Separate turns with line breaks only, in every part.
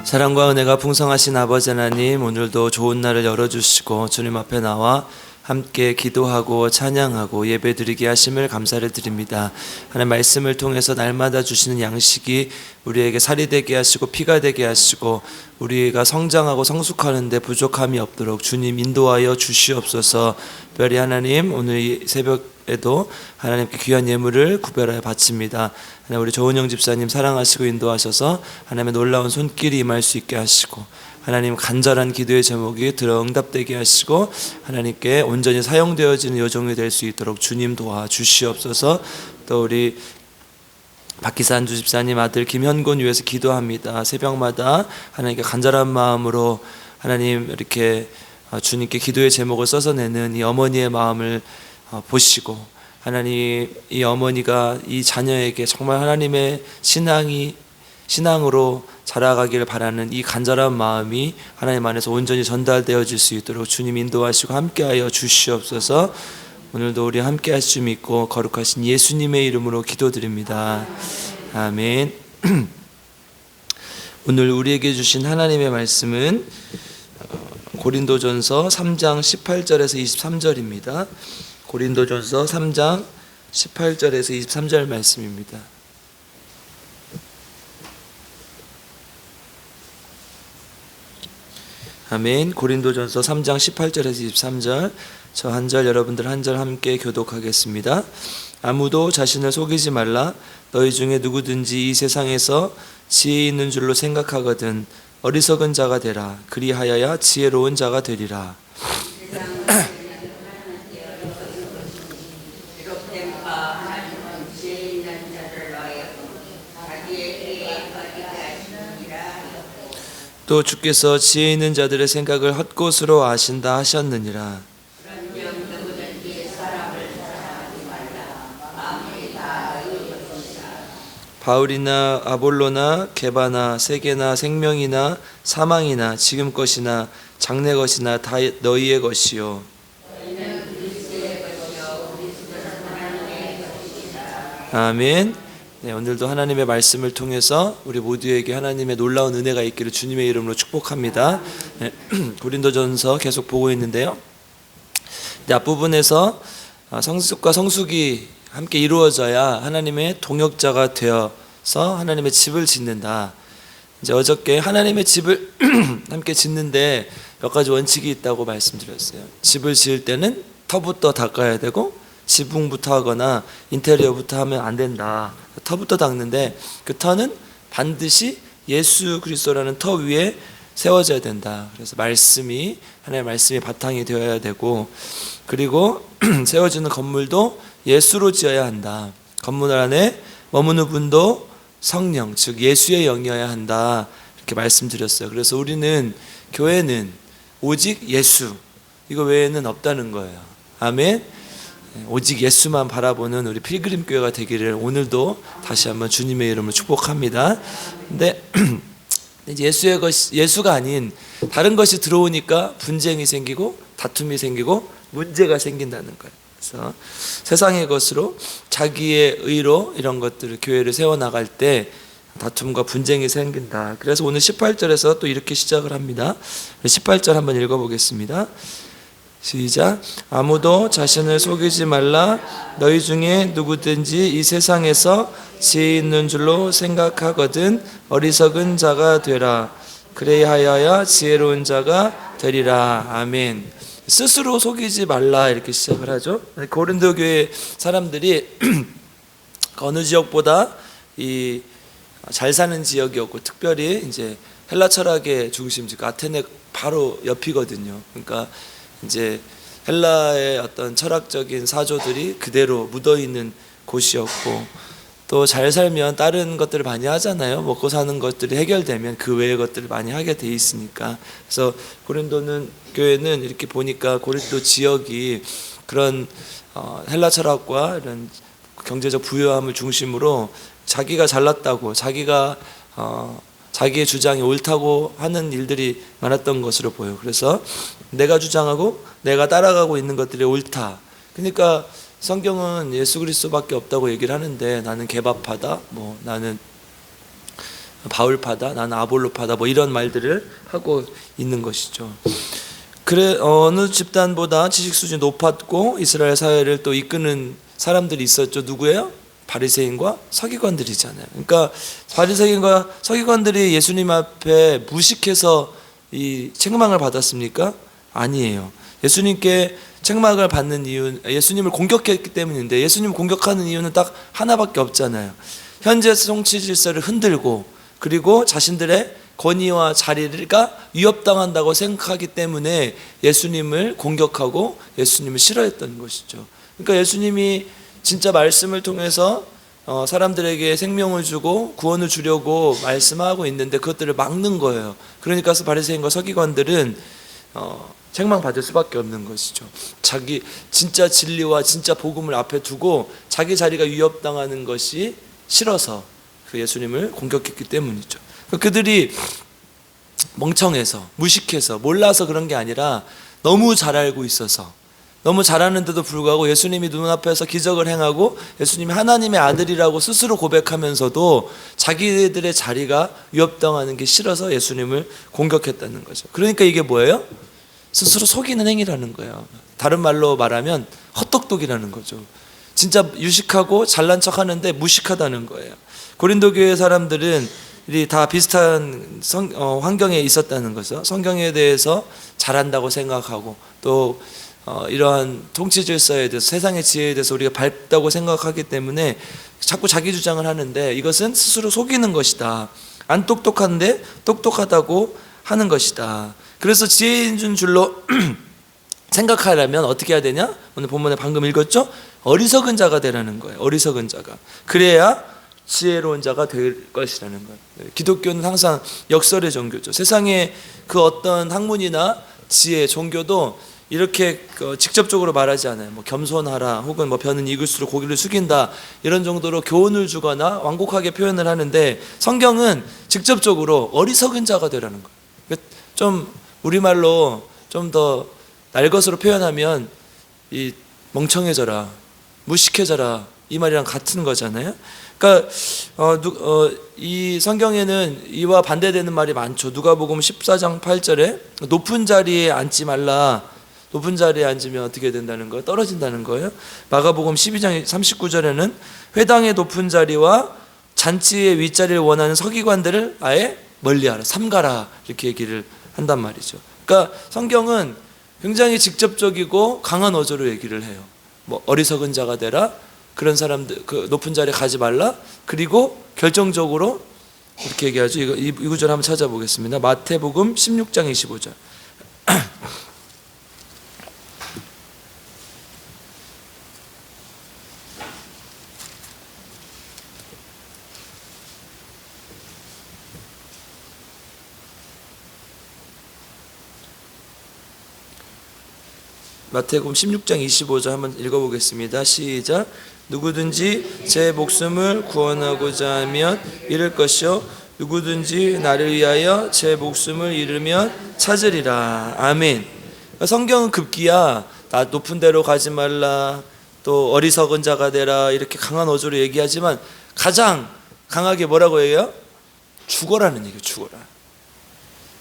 사랑과 은혜가 풍성하신 아버지 하나님, 오늘도 좋은 날을 열어주시고 주님 앞에 나와 함께 기도하고 찬양하고 예배드리게 하심을 감사를 드립니다. 하나님 말씀을 통해서 날마다 주시는 양식이 우리에게 살이 되게 하시고 피가 되게 하시고 우리가 성장하고 성숙하는데 부족함이 없도록 주님 인도하여 주시옵소서. 특별히 하나님, 오늘 이 새벽에도 하나님께 귀한 예물을 구별하여 바칩니다. 하나님, 우리 조은영 집사님 사랑하시고 인도하셔서 하나님의 놀라운 손길이 임할 수 있게 하시고 하나님 간절한 기도의 제목이 들어 응답되게 하시고 하나님께 온전히 사용되어지는 여종이 될 수 있도록 주님 도와주시옵소서. 또 우리 박기산 주집사님 아들 김현곤 위해서 기도합니다. 새벽마다 하나님께 간절한 마음으로 하나님 이렇게 주님께 기도의 제목을 써서 내는 이 어머니의 마음을 보시고 하나님, 이 어머니가 이 자녀에게 정말 하나님의 신앙으로 자라가기를 바라는 이 간절한 마음이 하나님 안에서 온전히 전달되어질 수 있도록 주님 인도하시고 함께하여 주시옵소서. 오늘도 우리 함께 하실 줄 믿고 거룩하신 예수님의 이름으로 기도드립니다. 아멘. 오늘 우리에게 주신 하나님의 말씀은 고린도전서 3장 18절에서 23절입니다. 고린도전서 3장 18절에서 23절 말씀입니다. 아멘. 고린도전서 3장 18절에서 23절, 저 한 절 여러분들 한 절 함께 교독하겠습니다. 아무도 자신을 속이지 말라. 너희 중에 누구든지 이 세상에서 지혜 있는 줄로 생각하거든 어리석은 자가 되라. 그리하여야 지혜로운 자가 되리라. 또 주께서 지혜 있는 자들의 생각을 헛것으로 아신다 하셨느니라. 바울이나 아볼로나 게바나 세계나 생명이나 사망이나 지금 것이나 장래 것이나 다 너희의 것이요. 아멘. 네, 오늘도 하나님의 말씀을 통해서 우리 모두에게 하나님의 놀라운 은혜가 있기를 주님의 이름으로 축복합니다. 네, 고린도전서 계속 보고 있는데요. 앞부분에서 성숙과 성숙이 함께 이루어져야 하나님의 동역자가 되어서 하나님의 집을 짓는다. 이제 어저께 하나님의 집을 함께 짓는데 몇 가지 원칙이 있다고 말씀드렸어요. 집을 지을 때는 터부터 닦아야 되고 지붕부터 하거나 인테리어부터 하면 안 된다. 터부터 닦는데 그 터는 반드시 예수 그리스도라는 터 위에 세워져야 된다. 그래서 말씀이 하나님의 말씀이 바탕이 되어야 되고, 그리고 세워지는 건물도 예수로 지어야 한다. 건물 안에 머무는 분도 성령, 즉 예수의 영이어야 한다. 이렇게 말씀드렸어요. 그래서 우리는, 교회는 오직 예수, 이거 외에는 없다는 거예요. 아멘. 오직 예수만 바라보는 우리 필그림 교회가 되기를 오늘도 다시 한번 주님의 이름으로 축복합니다. 근데 이제 예수가 아닌 다른 것이 들어오니까 분쟁이 생기고 다툼이 생기고 문제가 생긴다는 거예요. 그래서 세상의 것으로 자기의 의로 이런 것들을 교회를 세워나갈 때 다툼과 분쟁이 생긴다. 그래서 오늘 18절에서 또 이렇게 시작을 합니다. 18절 한번 읽어보겠습니다. 시작. 아무도 자신을 속이지 말라. 너희 중에 누구든지 이 세상에서 지혜 있는 줄로 생각하거든 어리석은 자가 되라. 그래야하여 지혜로운 자가 되리라. 아멘. 스스로 속이지 말라, 이렇게 시작을 하죠. 고린도 교회 사람들이 어느 지역보다 이 잘 사는 지역이었고, 특별히 이제 헬라 철학의 중심지 아테네 바로 옆이거든요. 그러니까 이제 헬라의 어떤 철학적인 사조들이 그대로 묻어있는 곳이었고, 또 잘 살면 다른 것들을 많이 하잖아요. 먹고 사는 것들이 해결되면 그 외의 것들을 많이 하게 돼 있으니까. 그래서 고린도는 교회는 이렇게 보니까 고린도 지역이 그런 헬라 철학과 이런 경제적 부유함을 중심으로 자기가 잘났다고, 자기가 자기의 주장이 옳다고 하는 일들이 많았던 것으로 보여요. 그래서 내가 주장하고 내가 따라가고 있는 것들이 옳다. 그러니까 성경은 예수 그리스도밖에 없다고 얘기를 하는데 나는 개밥하다, 나는 바울파다, 나는 아볼로파다, 뭐 이런 말들을 하고 있는 것이죠. 그래 어느 집단보다 지식 수준이 높았고 이스라엘 사회를 또 이끄는 사람들이 있었죠. 누구예요? 바리새인과 서기관들이잖아요. 그러니까 바리새인과 서기관들이 예수님 앞에 무식해서 이 책망을 받았습니까? 아니에요. 예수님께 책망을 받는 이유는 예수님을 공격했기 때문인데, 예수님을 공격하는 이유는 딱 하나밖에 없잖아요. 현재 정치 질서를 흔들고 그리고 자신들의 권위와 자리가 위협당한다고 생각하기 때문에 예수님을 공격하고 예수님을 싫어했던 것이죠. 그러니까 예수님이 진짜 말씀을 통해서 사람들에게 생명을 주고 구원을 주려고 말씀하고 있는데 그것들을 막는 거예요. 그러니까 바리새인과 서기관들은 책망받을 수밖에 없는 것이죠. 자기 진짜 진리와 진짜 복음을 앞에 두고 자기 자리가 위협당하는 것이 싫어서 그 예수님을 공격했기 때문이죠. 그들이 멍청해서 무식해서 몰라서 그런 게 아니라 너무 잘 알고 있어서, 너무 잘하는데도 불구하고 예수님이 눈앞에서 기적을 행하고 예수님이 하나님의 아들이라고 스스로 고백하면서도 자기들의 자리가 위협당하는 게 싫어서 예수님을 공격했다는 거죠. 그러니까 이게 뭐예요? 스스로 속이는 행위라는 거예요. 다른 말로 말하면 헛똑똑이라는 거죠. 진짜 유식하고 잘난 척하는데 무식하다는 거예요. 고린도 교회 사람들은 다 비슷한 환경에 있었다는 거죠. 성경에 대해서 잘한다고 생각하고 또 이러한 통치 질서에 대해서, 세상의 지혜에 대해서 우리가 밝다고 생각하기 때문에 자꾸 자기 주장을 하는데 이것은 스스로 속이는 것이다. 안 똑똑한데 똑똑하다고 하는 것이다. 그래서 지혜인 줄로 생각하려면 어떻게 해야 되냐? 오늘 본문에 방금 읽었죠? 어리석은 자가 되라는 거예요. 어리석은 자가. 그래야 지혜로운 자가 될 것이라는 거예요. 기독교는 항상 역설의 종교죠. 세상에 그 어떤 학문이나 지혜, 종교도 이렇게 직접적으로 말하지 않아요. 뭐 겸손하라, 혹은 뭐 벼는 익을수록 고기를 숙인다, 이런 정도로 교훈을 주거나 완곡하게 표현을 하는데 성경은 직접적으로 어리석은 자가 되라는 거예요. 좀 우리말로 좀 더 날것으로 표현하면 이 멍청해져라, 무식해져라, 이 말이랑 같은 거잖아요. 그러니까 이 성경에는 이와 반대되는 말이 많죠. 누가복음 14장 8절에 높은 자리에 앉지 말라. 높은 자리에 앉으면 어떻게 된다는 거예요? 떨어진다는 거예요. 마가복음 12장 39절에는 회당의 높은 자리와 잔치의 윗자리를 원하는 서기관들을 아예 멀리하라, 삼가라, 이렇게 얘기를 한단 말이죠. 그러니까 성경은 굉장히 직접적이고 강한 어조로 얘기를 해요. 뭐 어리석은 자가 되라, 그런 사람들 그 높은 자리에 가지 말라, 그리고 결정적으로 이렇게 얘기하죠. 이 구절 한번 찾아보겠습니다. 마태복음 16장 25절. 마태복음 16장 25절 한번 읽어보겠습니다. 시작. 누구든지 제 목숨을 구원하고자 하면 잃을 것이요 누구든지 나를 위하여 제 목숨을 잃으면 찾으리라. 아멘. 성경은 급기야 나 높은 데로 가지 말라, 또 어리석은 자가 되라, 이렇게 강한 어조로 얘기하지만 가장 강하게 뭐라고 해요? 죽어라는 얘기예요. 죽어라.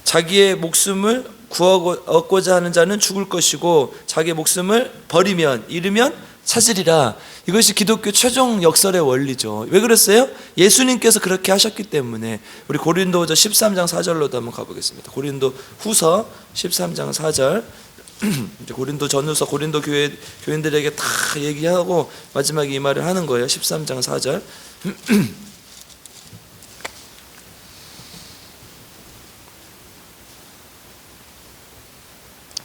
자기의 목숨을 구하고자 하는 자는 죽을 것이고 자기의 목숨을 버리면, 잃으면 찾으리라. 이것이 기독교 최종 역설의 원리죠. 왜 그랬어요? 예수님께서 그렇게 하셨기 때문에. 우리 고린도후서 13장 4절로도 한번 가보겠습니다. 고린도 후서 13장 4절. 고린도 전후서 고린도 교인들에게 다 얘기하고 마지막에 이 말을 하는 거예요. 13장 4절.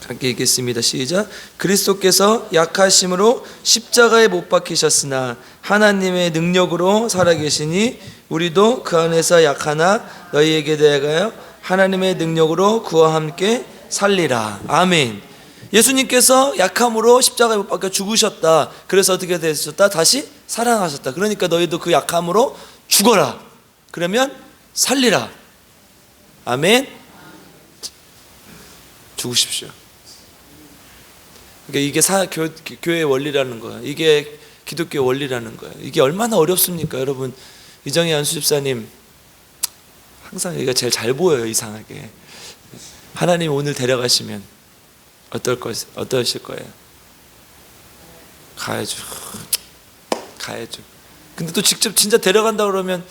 함께 읽겠습니다. 시작. 그리스도께서 약하심으로 십자가에 못 박히셨으나 하나님의 능력으로 살아계시니 우리도 그 안에서 약하나 너희에게 대하여 하나님의 능력으로 그와 함께 살리라. 아멘. 예수님께서 약함으로 십자가에 못 박혀 죽으셨다. 그래서 어떻게 되셨다? 다시 살아나셨다. 그러니까 너희도 그 약함으로 죽어라. 그러면 살리라. 아멘. 죽으십시오. 그러니까 이게 교회의 원리라는 거예요. 이게 기독교의 원리라는 거예요. 이게 얼마나 어렵습니까, 여러분? 이정희 안수집사님 항상 여기가 제일 잘 보여요, 이상하게. 하나님 오늘 데려가시면 어떠실 거예요? 가야죠. 근데 또 직접 진짜 데려간다 그러면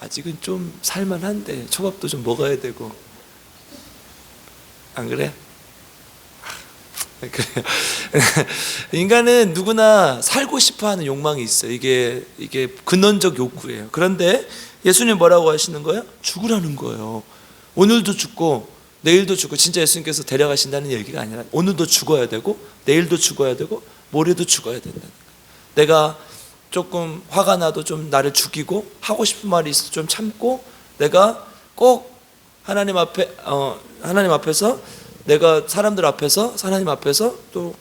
아직은 좀 살만한데 초밥도 좀 먹어야 되고, 안 그래? 그래요. 인간은 누구나 살고 싶어하는 욕망이 있어요. 이게 근원적 욕구예요. 그런데 예수님 뭐라고 하시는 거예요? 죽으라는 거예요. 오늘도 죽고 내일도 죽고. 진짜 예수님께서 데려가신다는 얘기가 아니라 오늘도 죽어야 되고 내일도 죽어야 되고 모레도 죽어야 된다는 거예요. 내가 조금 화가 나도 좀 나를 죽이고, 하고 싶은 말이 있어 좀 참고, 내가 꼭 하나님 앞에서 내가 사람들 앞에서, 하나님 앞에서 또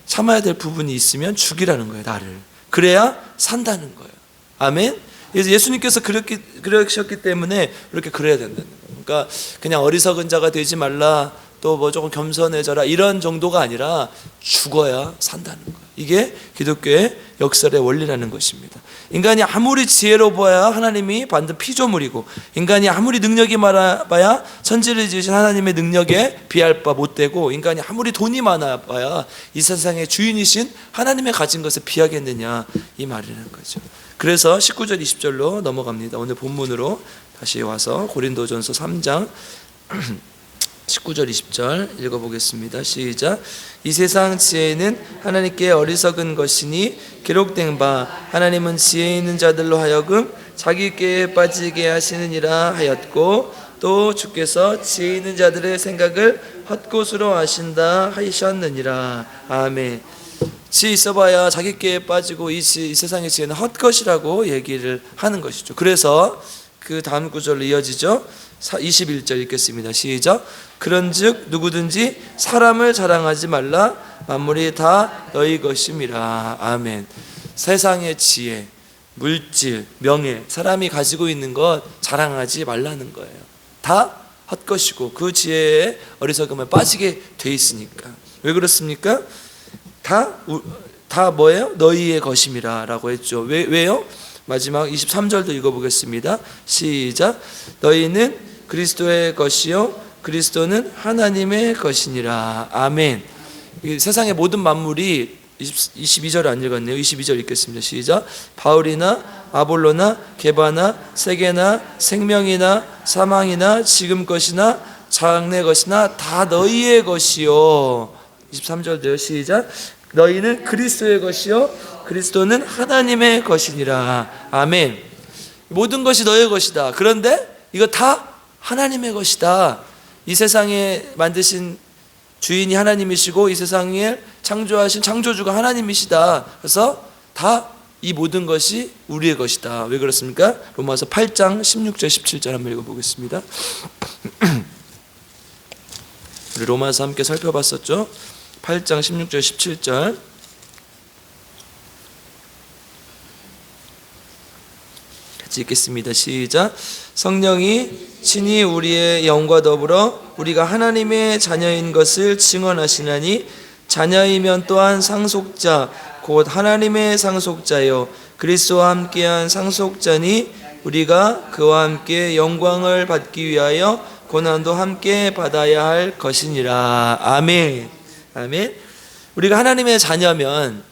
참아야 될 부분이 있으면 죽이라는 거예요, 나를. 그래야 산다는 거예요. 아멘. 그래서 예수님께서 그러셨기 때문에 이렇게 그래야 된다는 거예요. 그러니까 그냥 어리석은 자가 되지 말라, 또 뭐 조금 겸손해져라, 이런 정도가 아니라 죽어야 산다는 거예요. 이게 기독교의 역설의 원리라는 것입니다. 인간이 아무리 지혜로 보아야 하나님이 만든 피조물이고, 인간이 아무리 능력이 많아봐야 천지를 지으신 하나님의 능력에 비할 바 못되고, 인간이 아무리 돈이 많아봐야 이 세상의 주인이신 하나님의 가진 것에 비하겠느냐, 이 말이라는 거죠. 그래서 19절 20절로 넘어갑니다. 오늘 본문으로 다시 와서 고린도전서 3장 19절 20절 읽어보겠습니다. 시작. 이 세상 지혜는 하나님께 어리석은 것이니 기록된 바 하나님은 지혜 있는 자들로 하여금 자기 꾀에 빠지게 하시느니라 하였고, 또 주께서 지혜 있는 자들의 생각을 헛것으로 하신다 하셨느니라. 아멘. 지혜 있어봐야 자기 꾀에 빠지고 이 세상의 지혜는 헛것이라고 얘기를 하는 것이죠. 그래서 그 다음 구절로 이어지죠. 21절 읽겠습니다. 시작. 그런즉 누구든지 사람을 자랑하지 말라. 만물이 다 너희 것임이라. 아멘. 세상의 지혜, 물질, 명예, 사람이 가지고 있는 것 자랑하지 말라는 거예요. 다 헛것이고 그 지혜에 어리석음에 빠지게 돼 있으니까. 왜 그렇습니까? 다 뭐예요? 너희의 것임이라 라고 했죠. 왜요? 마지막 23절도 읽어보겠습니다. 시작. 너희는 그리스도의 것이요 그리스도는 하나님의 것이니라. 아멘. 세상의 모든 만물이 22절 안 읽었네요. 22절 읽겠습니다. 시작. 바울이나 아볼로나 게바나 세계나 생명이나 사망이나 지금 것이나 장래 것이나 다 너희의 것이요. 23절도요. 시작. 너희는 그리스도의 것이요 그리스도는 하나님의 것이니라. 아멘. 모든 것이 너의 것이다. 그런데 이거 다 하나님의 것이다. 이 세상에 만드신 주인이 하나님이시고 이 세상에 창조하신 창조주가 하나님이시다. 그래서 다 이 모든 것이 우리의 것이다. 왜 그렇습니까? 로마서 8장 16절 17절 한번 읽어보겠습니다. 우리 로마서 함께 살펴봤었죠. 8장 16절 17절 같이 읽겠습니다. 시작. 성령이 친히 우리의 영과 더불어 우리가 하나님의 자녀인 것을 증언하시나니 자녀이면 또한 상속자 곧 하나님의 상속자요 그리스도와 함께한 상속자니 우리가 그와 함께 영광을 받기 위하여 고난도 함께 받아야 할 것이니라. 아멘. 아멘. 우리가 하나님의 자녀면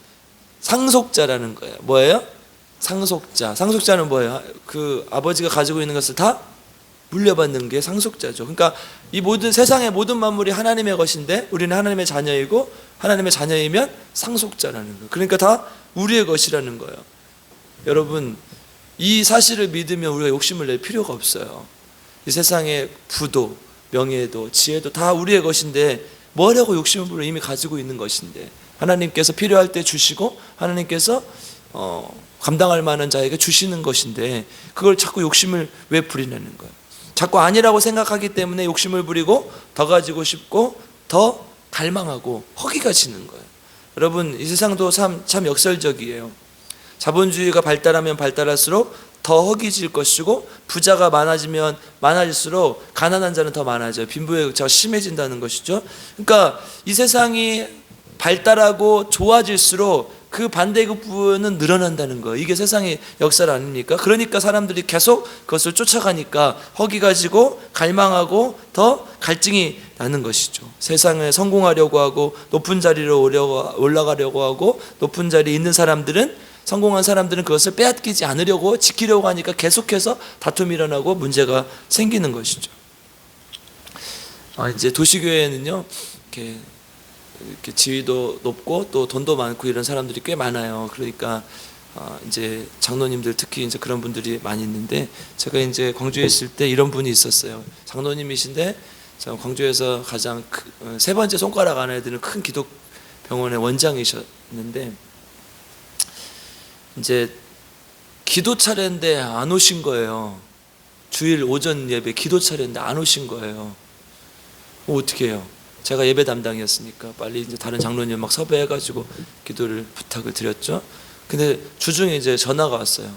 상속자라는 거예요. 뭐예요? 상속자. 상속자는 뭐예요? 그 아버지가 가지고 있는 것을 다 물려받는 게 상속자죠. 그러니까 이 모든 세상의 모든 만물이 하나님의 것인데 우리는 하나님의 자녀이고 하나님의 자녀이면 상속자라는 거예요. 그러니까 다 우리의 것이라는 거예요. 여러분, 이 사실을 믿으면 우리가 욕심을 낼 필요가 없어요. 이 세상의 부도, 명예도, 지혜도 다 우리의 것인데 뭐라고 욕심을 부려? 이미 가지고 있는 것인데 하나님께서 필요할 때 주시고 하나님께서 감당할 만한 자에게 주시는 것인데 그걸 자꾸 욕심을 왜 부리냐는 거예요. 자꾸 아니라고 생각하기 때문에 욕심을 부리고 더 가지고 싶고 더 갈망하고 허기가 지는 거예요. 여러분, 이 세상도 참 역설적이에요. 자본주의가 발달하면 발달할수록 더 허기질 것이고 부자가 많아지면 많아질수록 가난한 자는 더 많아져요. 빈부의 격차가 심해진다는 것이죠. 그러니까 이 세상이 발달하고 좋아질수록 그 반대급부는 늘어난다는 거예요. 이게 세상의 역사 아닙니까? 그러니까 사람들이 계속 그것을 쫓아가니까 허기 가지고 갈망하고 더 갈증이 나는 것이죠. 세상에 성공하려고 하고 높은 자리로 올라가려고 하고 높은 자리에 있는 사람들은, 성공한 사람들은 그것을 빼앗기지 않으려고 지키려고 하니까 계속해서 다툼이 일어나고 문제가 생기는 것이죠. 이제 도시교회는요, 이렇게 지위도 높고 또 돈도 많고 이런 사람들이 꽤 많아요. 그러니까 이제 장로님들 특히 이제 그런 분들이 많이 있는데, 제가 이제 광주에 있을 때 이런 분이 있었어요. 장로님이신데 광주에서 가장 세 번째 손가락 안에 드는 큰 기독병원의 원장이셨는데, 이제 기도 차례인데 안 오신 거예요. 주일 오전 예배 기도 차례인데 안 오신 거예요. 어떻게 해요? 제가 예배 담당이었으니까 빨리 이제 다른 장로님 막 섭외해가지고 기도를 부탁을 드렸죠. 근데 주중에 이제 전화가 왔어요.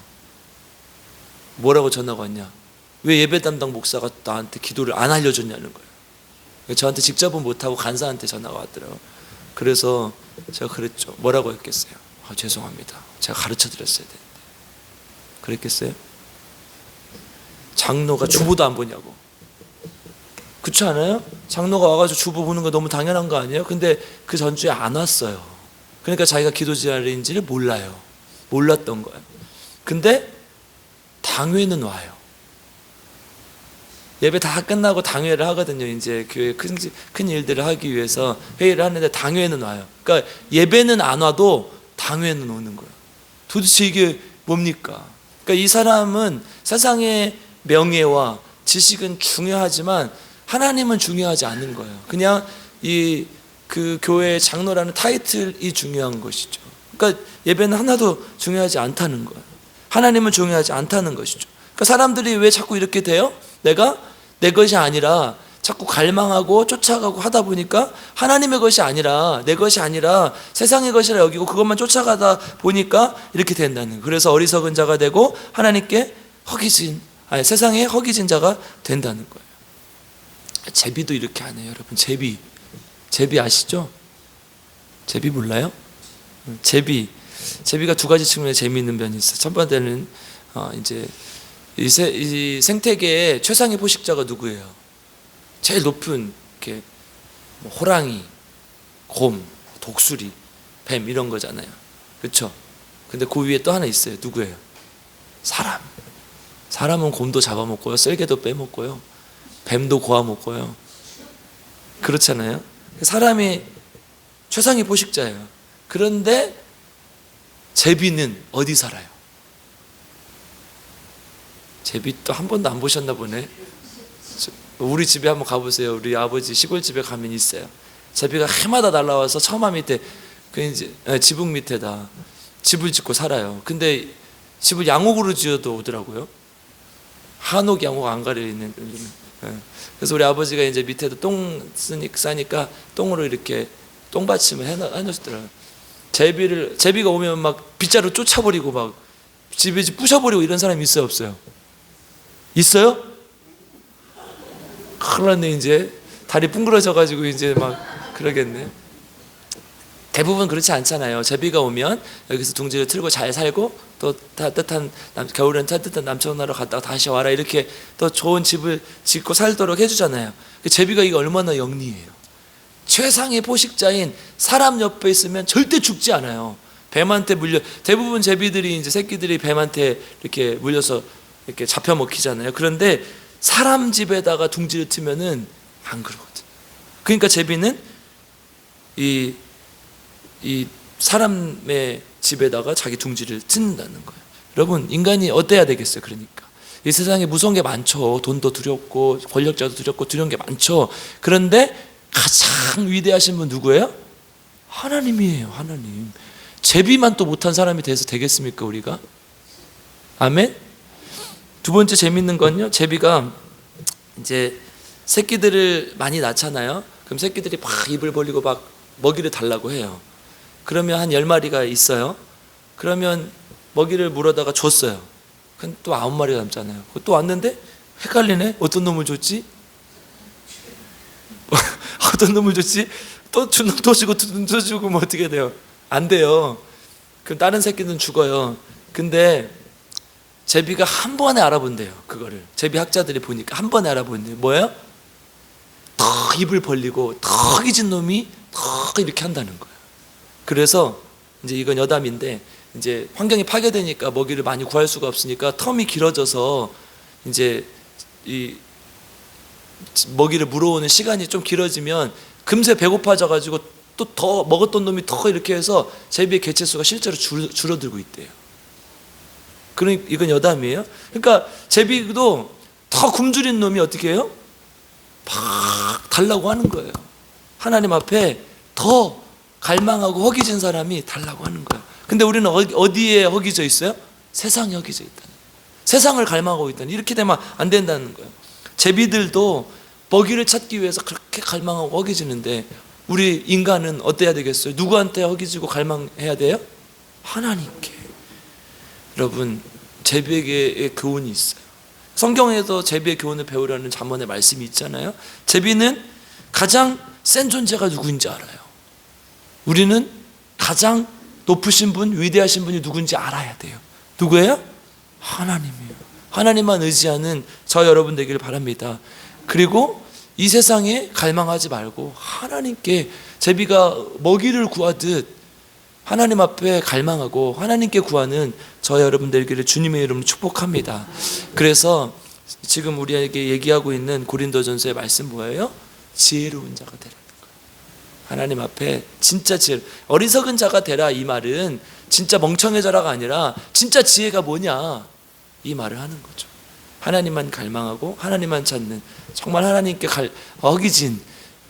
뭐라고 전화가 왔냐? 왜 예배 담당 목사가 나한테 기도를 안 알려줬냐는 거예요. 저한테 직접은 못하고 간사한테 전화가 왔더라고요. 그래서 제가 그랬죠. 뭐라고 했겠어요? 죄송합니다. 제가 가르쳐 드렸어야 되는데. 그랬겠어요? 장로가 주보도 안 보냐고. 그렇지 않아요? 장로가 와가지고 주보 보는 거 너무 당연한 거 아니에요? 근데 그 전주에 안 왔어요. 그러니까 자기가 기도 제자리인지를 몰라요. 몰랐던 거예요. 근데 당회는 와요. 예배 다 끝나고 당회를 하거든요. 이제 교회 큰 일들을 하기 위해서 회의를 하는데 당회는 와요. 그러니까 예배는 안 와도 당회는 오는 거예요. 도대체 이게 뭡니까? 그러니까 이 사람은 세상의 명예와 지식은 중요하지만 하나님은 중요하지 않은 거예요. 그냥 그 교회의 장로라는 타이틀이 중요한 것이죠. 그러니까 예배는 하나도 중요하지 않다는 거예요. 하나님은 중요하지 않다는 것이죠. 그러니까 사람들이 왜 자꾸 이렇게 돼요? 내가 내 것이 아니라 자꾸 갈망하고 쫓아가고 하다 보니까 하나님의 것이 아니라 내 것이 아니라 세상의 것이라 여기고 그것만 쫓아가다 보니까 이렇게 된다는 거예요. 그래서 어리석은 자가 되고 하나님께 세상에 허기진 자가 된다는 거예요. 제비도 이렇게 안 해요, 여러분. 제비 아시죠? 제비 몰라요? 제비가 두 가지 측면에 재미있는 면이 있어요. 첫 번째는 이제 이 생태계의 최상의 포식자가 누구예요? 제일 높은 이렇게 호랑이, 곰, 독수리, 뱀 이런 거잖아요. 그렇죠? 근데 그 위에 또 하나 있어요. 누구예요? 사람. 사람은 곰도 잡아먹고요, 쓸개도 빼먹고요, 뱀도 고아먹고요. 그렇잖아요. 사람이 최상의 포식자예요. 그런데 제비는 어디 살아요? 제비 또 한 번도 안 보셨나 보네. 우리 집에 한번 가보세요. 우리 아버지 시골집에 가면 있어요. 제비가 해마다 날라와서 처마 밑에 지붕 밑에다 집을 짓고 살아요. 근데 집을 양옥으로 지어도 오더라고요. 한옥 양옥 안 가려 있는. 그래서 우리 아버지가 이제 밑에도 똥 싸니까 똥으로 이렇게 똥받침을 해놓으시더라고요. 제비가 오면 막 빗자루 쫓아버리고 막 집에 부셔버리고 이런 사람이 있어요, 없어요? 있어요? 큰일 났네. 이제 다리 뿡그러져가지고 이제 막 그러겠네. 대부분 그렇지 않잖아요. 제비가 오면 여기서 둥지를 틀고 잘 살고 또 따뜻한 겨울엔 따뜻한 남천으로 갔다가 다시 와라, 이렇게 또 좋은 집을 짓고 살도록 해주잖아요. 제비가 이게 얼마나 영리해요. 최상의 포식자인 사람 옆에 있으면 절대 죽지 않아요. 뱀한테 대부분 제비들이 이제 새끼들이 뱀한테 이렇게 물려서 이렇게 잡혀 먹히잖아요. 그런데 사람 집에다가 둥지를 트면은 안 그러거든요. 그러니까 제비는 이 사람의 집에다가 자기 둥지를 튼다는 거예요. 여러분, 인간이 어때야 되겠어요? 그러니까 이 세상에 무서운 게 많죠. 돈도 두렵고 권력자도 두렵고 두려운 게 많죠. 그런데 가장 위대하신 분 누구예요? 하나님이에요. 하나님. 제비만 또 못한 사람이 돼서 되겠습니까, 우리가? 아멘. 두 번째 재밌는 건요, 제비가 이제 새끼들을 많이 낳잖아요. 그럼 새끼들이 막 입을 벌리고 막 먹이를 달라고 해요. 그러면 한 10마리가 있어요. 그러면 먹이를 물어다가 줬어요. 근데 또 9마리가 남잖아요. 또 왔는데 헷갈리네. 어떤 놈을 줬지? 어떤 놈을 줬지? 또 주고 뭐 어떻게 돼요? 안 돼요. 그럼 다른 새끼는 죽어요. 근데 제비가 한 번에 알아본대요. 그거를 제비 학자들이 보니까 한 번에 알아본대요. 뭐예요? 턱 입을 벌리고 턱 잊은 놈이 턱 이렇게 한다는 거예요. 그래서 이제 이건 여담인데, 이제 환경이 파괴되니까 먹이를 많이 구할 수가 없으니까 텀이 길어져서 이제 이 먹이를 물어오는 시간이 좀 길어지면 금세 배고파져 가지고 또 더 먹었던 놈이 더 이렇게 해서 제비의 개체수가 실제로 줄어들고 있대요. 그러니까 이건 여담이에요. 그러니까 제비도 더 굶주린 놈이 어떻게 해요? 막 달라고 하는 거예요. 하나님 앞에 더 갈망하고 허기진 사람이 달라고 하는 거예요. 근데 우리는 어디에 허기져 있어요? 세상에 허기져 있다는 거예요. 세상을 갈망하고 있다는, 이렇게 되면 안 된다는 거예요. 제비들도 먹이를 찾기 위해서 그렇게 갈망하고 허기지는데, 우리 인간은 어때야 되겠어요? 누구한테 허기지고 갈망해야 돼요? 하나님께. 여러분, 제비에게 교훈이 있어요. 성경에도 제비의 교훈을 배우라는 잠언의 말씀이 있잖아요. 제비는 가장 센 존재가 누구인지 알아요. 우리는 가장 높으신 분, 위대하신 분이 누군지 알아야 돼요. 누구예요? 하나님이에요. 하나님만 의지하는 저 여러분 되기를 바랍니다. 그리고 이 세상에 갈망하지 말고 하나님께, 제비가 먹이를 구하듯 하나님 앞에 갈망하고 하나님께 구하는 저 여러분 되기를 주님의 이름으로 축복합니다. 그래서 지금 우리에게 얘기하고 있는 고린도전서의 말씀 뭐예요? 지혜로운 자가 되라는 거예요. 하나님 앞에 진짜 어리석은 자가 되라, 이 말은 진짜 멍청해져라가 아니라 진짜 지혜가 뭐냐, 이 말을 하는 거죠. 하나님만 갈망하고 하나님만 찾는, 정말 하나님께 허기진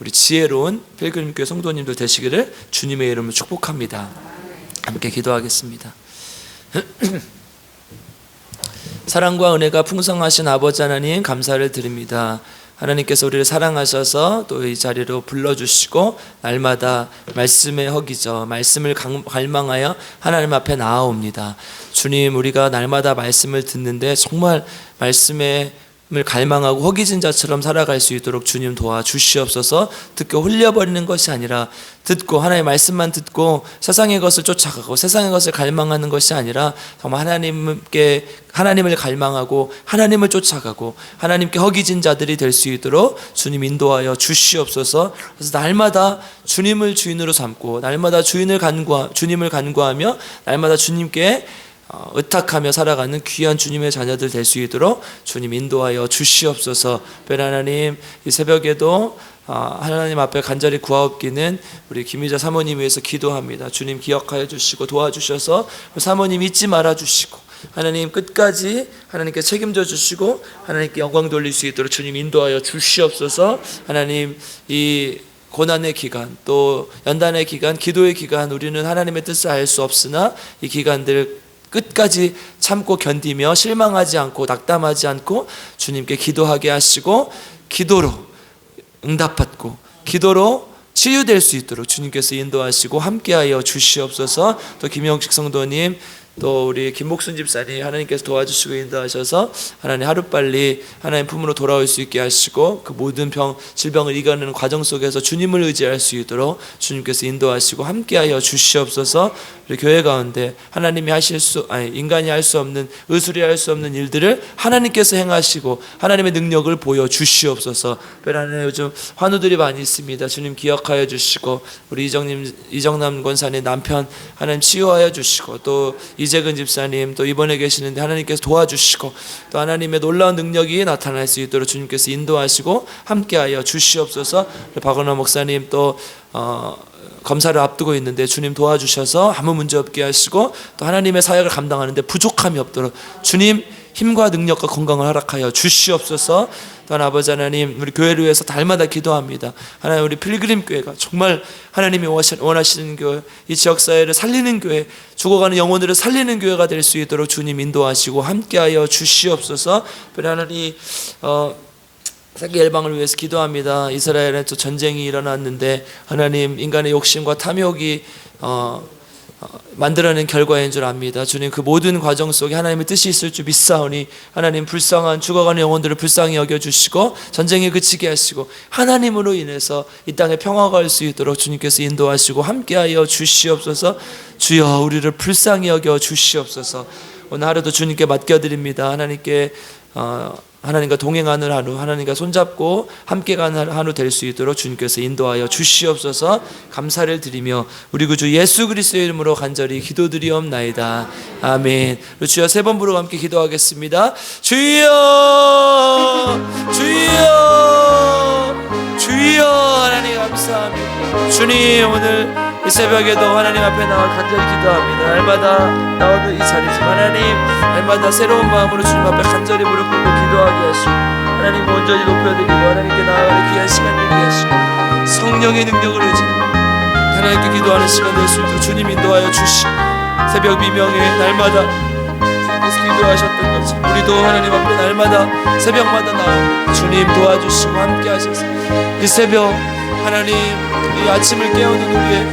우리 지혜로운 필그림교회 성도님들 되시기를 주님의 이름으로 축복합니다. 함께 기도하겠습니다. 사랑과 은혜가 풍성하신 아버지 하나님, 감사를 드립니다. 하나님께서 우리를 사랑하셔서 또 이 자리로 불러주시고 날마다 말씀에 허기져 말씀을 갈망하여 하나님 앞에 나아옵니다. 주님, 우리가 날마다 말씀을 듣는데 정말 말씀을 갈망하고 허기진 자처럼 살아갈 수 있도록 주님 도와주시옵소서. 듣고 홀려버리는 것이 아니라 듣고 하나님의 말씀만 듣고 세상의 것을 쫓아가고 세상의 것을 갈망하는 것이 아니라 정말 하나님을 갈망하고 하나님을 쫓아가고 하나님께 허기진 자들이 될 수 있도록 주님 인도하여 주시옵소서. 그래서 날마다 주님을 주인으로 삼고 날마다 주님을 간구하며 날마다 주님께 의탁하며 살아가는 귀한 주님의 자녀들 될 수 있도록 주님 인도하여 주시옵소서. 특별히 하나님, 이 새벽에도 하나님 앞에 간절히 구하옵기는 우리 김희자 사모님 위해서 기도합니다. 주님 기억하여 주시고 도와주셔서 사모님 잊지 말아 주시고 하나님 끝까지 하나님께 책임져 주시고 하나님께 영광 돌릴 수 있도록 주님 인도하여 주시옵소서. 하나님, 이 고난의 기간, 또 연단의 기간, 기도의 기간, 우리는 하나님의 뜻을 알 수 없으나 이 기간들 끝까지 참고 견디며 실망하지 않고 낙담하지 않고 주님께 기도하게 하시고 기도로 응답받고 기도로 치유될 수 있도록 주님께서 인도하시고 함께하여 주시옵소서. 또 김영식 성도님, 또 우리 김목순 집사님, 하나님께서 도와주시고 인도하셔서 하나님 하루빨리 하나님 품으로 돌아올 수 있게 하시고 그 모든 질병을 이겨내는 과정 속에서 주님을 의지할 수 있도록 주님께서 인도하시고 함께하여 주시옵소서. 우리 교회 가운데 하나님이 인간이 할 수 없는, 의술이 할 수 없는 일들을 하나님께서 행하시고 하나님의 능력을 보여 주시옵소서. 하나님, 요즘 환우들이 많이 있습니다. 주님 기억하여 주시고 우리 이정남 권사님 남편 하나님 치유하여 주시고 또 이재근 집사님 또 입원해 계시는데 하나님께서 도와주시고 또 하나님의 놀라운 능력이 나타날 수 있도록 주님께서 인도하시고 함께하여 주시옵소서. 박원호 목사님 또 검사를 앞두고 있는데 주님 도와주셔서 아무 문제 없게 하시고 또 하나님의 사역을 감당하는데 부족함이 없도록 주님 힘과 능력과 건강을 허락하여 주시옵소서. 또한 아버지 하나님, 우리 교회를 위해서 달마다 기도합니다. 하나님, 우리 필그림 교회가 정말 하나님이 원하시는 교회, 이 지역사회를 살리는 교회, 죽어가는 영혼들을 살리는 교회가 될 수 있도록 주님 인도하시고 함께하여 주시옵소서. 하나님, 세계 열방을 위해서 기도합니다. 이스라엘에 또 전쟁이 일어났는데 하나님, 인간의 욕심과 탐욕이 만들어낸 결과인 줄 압니다. 주님, 그 모든 과정 속에 하나님의 뜻이 있을 줄 믿사오니 하나님, 불쌍한 죽어가는 영혼들을 불쌍히 여겨주시고 전쟁에 그치게 하시고 하나님으로 인해서 이 땅에 평화가 올 수 있도록 주님께서 인도하시고 함께하여 주시옵소서. 주여, 우리를 불쌍히 여겨 주시옵소서. 오늘 하루도 주님께 맡겨드립니다. 하나님과 동행하는 하루, 하나님과 손잡고 함께 가는 하루 될 수 있도록 주님께서 인도하여 주시옵소서. 감사를 드리며 우리 구주 예수 그리스도의 이름으로 간절히 기도드리옵나이다. 아멘. 주여, 세 번 부르고 함께 기도하겠습니다. 주여, 주여, 주여. 하나님 감사합니다. 주님, 오늘 이 새벽에도 하나님 앞에 나와 간절히 기도합니다. 날마다 나오는 이 자리지만 하나님, 날마다 새로운 마음으로 주님 앞에 간절히 무릎 꿇고 기도하게 하시고 하나님 온전히 높여드리고 하나님께 나아가는 귀한 시간 되게 하시고 성령의 능력을 의지하고 하나님께 기도하는 시간 될 수 있도록 주님 인도하여 주시고 새벽 미명에 날마다 주님께서 기도하셨던 것처럼 우리도 하나님 앞에 날마다 새벽마다 나와 주님 도와주시고 함께 하셔서 이 새벽 하나님, 이 아침을 깨우는 우리의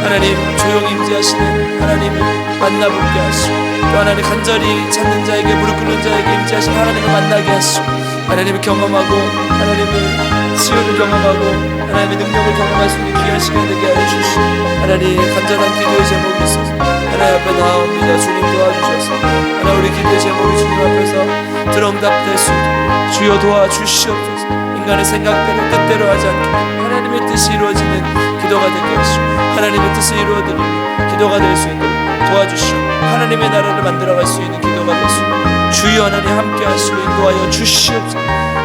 하나님 조용히 임재하시는 하나님을 만나보게 하시고 또 하나님 간절히 찾는 자에게 무릎 꿇는 자에게 임재하시는 하나님을 만나게 하시고 하나님을 경험하고 하나님의 치유를 경험하고 하나님의 능력을 경험할 수 있는 귀한 시간 되게 하여 주시고 하나님, 간절한 기도의 제목이 있어서 하나님 앞에 나옵니다. 주님 도와주셔서 하나님, 우리 기도의 제목이 주님 앞에서 들응답될 수 있도록 주여 도와주시옵소서. 인간의 생각대로 뜻대로 하지 않게 하나님의 뜻이 이루어지는 기도가 되게 하시고 하나님의 뜻을 이루어드리는 기도가 될 수 있도록 도와주시고 하나님의 나라를 만들어갈 수 있는 기도가 될 수 있도록 주여 하나님 함께 하시고 인도하여 주시옵소서.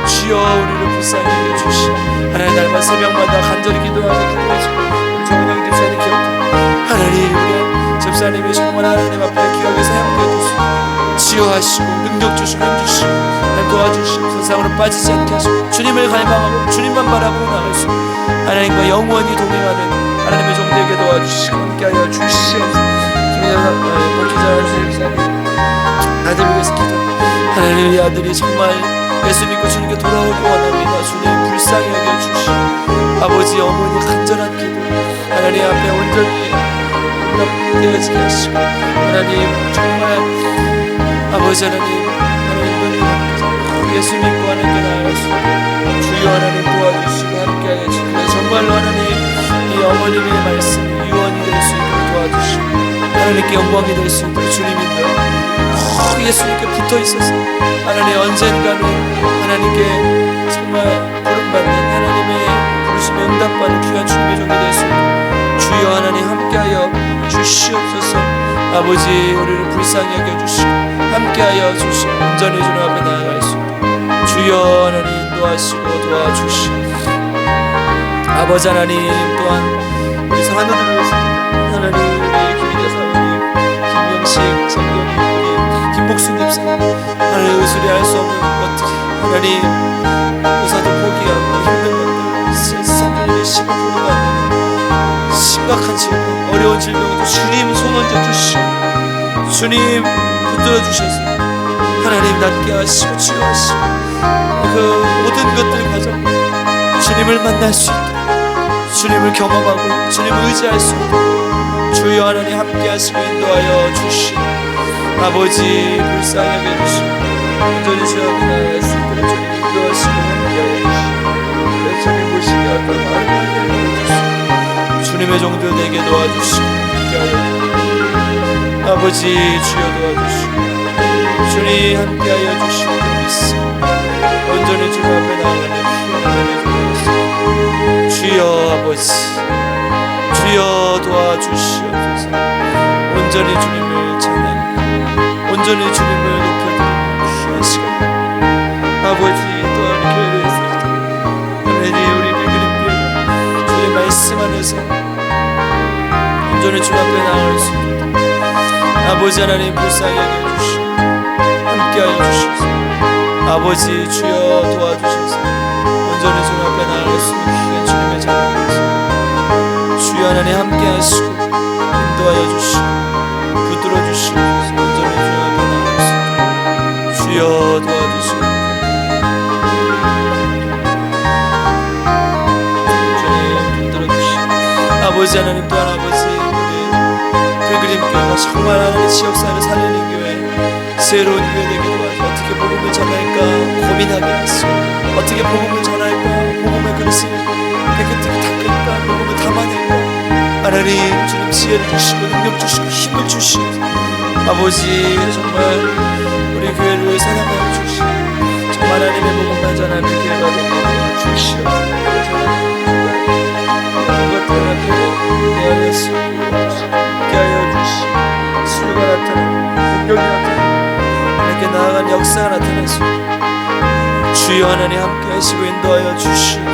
주여, 우리를 불쌍히 여겨주시고 하나님, 날마다 새벽마다 간절히 기도하는 기도하시고 우리 정은영 집사님 기억하고 하나님, 우리 집사님이 정말 하나님 앞에 기억에 사용되어 주시고 치유하시고 능력 주시고 힘 주시고 날 도와주시고 세상으로 빠지지 않게 하시고 주님을 갈망하고 주님만 바라보고 나갈 수 하나님과 영원히 동행하는 하나님의 종들에게 도와주시고 함께하여 주시옵소서. 아들을 위해서 기도. 하나님, 이 아들이 정말 예수 믿고 주님께 돌아오기 원합니다. 주님 불쌍히 여겨주시고 아버지, 어머니 간절한 기도 하나님 앞에 온전히 응답되어지게 하시고 하나님, 정말 아버지 하나님, 하나님 예수 믿고 하나님께 나아갈 수 있도록 주여 하나님 도와주시고 함께하여 주시고 정말로 하나님, 이 어머님의 말씀이 유언이 될 수 있도록 도와주시고 하나님께 영광이 될 수 있도록 주님인데 예수님께 붙어있어서 하나님, 언젠가는 하나님께 정말 부름받는 하나님의 부르심에 응답받는 귀한 주님의 종이 될 수 있도록 주여 하나님 함께하여 주시옵소서. 아버지, 우리를 불쌍히 여겨주시고 함께하여 주시고 온전히 주님 앞에 나아갈 수 있도록 주여 하나님 인도하시고 도와주시옵소서. 아버지 하나님, 또한 우리 성도들을 위해서 하나님, 우리 김인재 사모님, 김영식 성도님, 우리 김복순 집사님, 하나님 의술이 할 수 없는 것들 하나님, 의사도 포기하고 힘든 것들 성도들이 시급으로 만드는 심각한 질병, 어려운 질병도 주님 손 얹어 주시고 주님 붙들어 주셔서 하나님 낫게 하시고 치유하시고 그 모든 것들 가정 주님을 만날 수 있도록 주님을 경험하고 주님을 의지할 수 있도록 주여 하나님 함께 하시고 인도하여 주시고 아버지 불쌍히 여겨주시고 온전히 주여 앞에 나아갈 수 있도록 주님 인도하시고 함께하여 주시고 내 주님 보시게 할 것 말을 해주시고 주님의 종들 내게 도와주시고 함께하여 주시고 아버지 주여 도와주시고 주님 함께하여 주시고 믿습니다. 온전히 주님 앞에 나아가는 주님의 종들 주여 아버지 주여 도와주시옵소서. 온전히 주님을 찬양하고 온전히 주님을 높여드리는 귀한 시간 아버지 또한 교회를 했을 때 하나님 우리 빌그림교회가 주의 말씀 안에서 온전히 주님 앞에 나아갈 수 있도록 아버지 하나님 불쌍히 여겨주시고 함께하여 주시옵소서. 아버지 주여 도와주셔서 온전히 주님 앞에 나아갈 수 있는 귀한 주님의 자녀가 주여 하나님 함께 하시고 인도하여 주시고 붙들어 주시고 온전히 주님 앞에 나아갈 수 있도록 주여 도와주시고 주님 붙들어 주시고 아버지 하나님 또한 아버지 우리 믿음교회가 정말 하나님의 지역사회를 살리는 교회, 새로운 교회 되게 도와줘. 어떻게 복음을 전할까 고민하게 하시고, 어떻게 복음을 전할까, 복음의 그릇을 깨끗하게 닦을까, 복음을 담아낼까. 하나님 주님 지혜를 주시고 능력 주시고 힘을 주시고, 아버지 정말 우리 교회를 사랑하여 주시고, 정말 하나님의 복음만 전하는 교회가 되게 주시옵소서. 이런 것들 앞에 내 안에 함께 하여 주시고, 수요가 나타나고 능력이 나타나고 이렇게 나아간 역사가 나타났습니다. 주여 하나님 함께 하시고 인도하여 주시옵소서.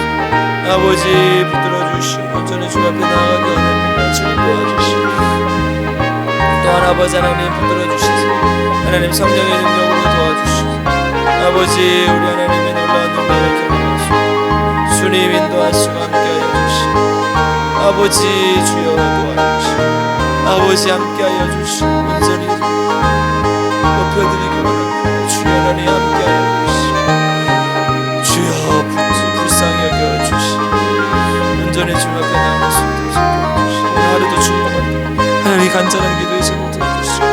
아버지 붙들어 주시고 온전히 주 앞에 나아가게 하나님 주님 도와주시고, 또한 아버지 하나님 붙들어 주시소. 하나님 성령의 능력으로 도와주시소. 아버지 우리 하나님의 놀라운 능력을 경험하시고 주님 인도하시고 함께하여 주시고, 아버지 주여 도와주시고, 아버지 함께하여 주시고 온전히 높여드리기 원합니다. 주여 하나님 함께하여 주시고, 주여 불쌍히 여겨주시고 온전히 주 앞에 나아갈 수 있도록 도와주시고, 오늘 하루도 주님과 하나님 간절한 기도에 제목 들어주시고,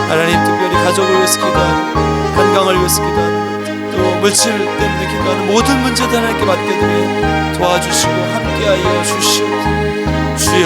하나님 특별히 가족을 위해서 기도하는, 건강을 위해서 기도하는, 또 물질 때문에 기도하는 모든 문제들 하나님께 맡겨드려 도와주시고 함께하여 주시옵소서. 주여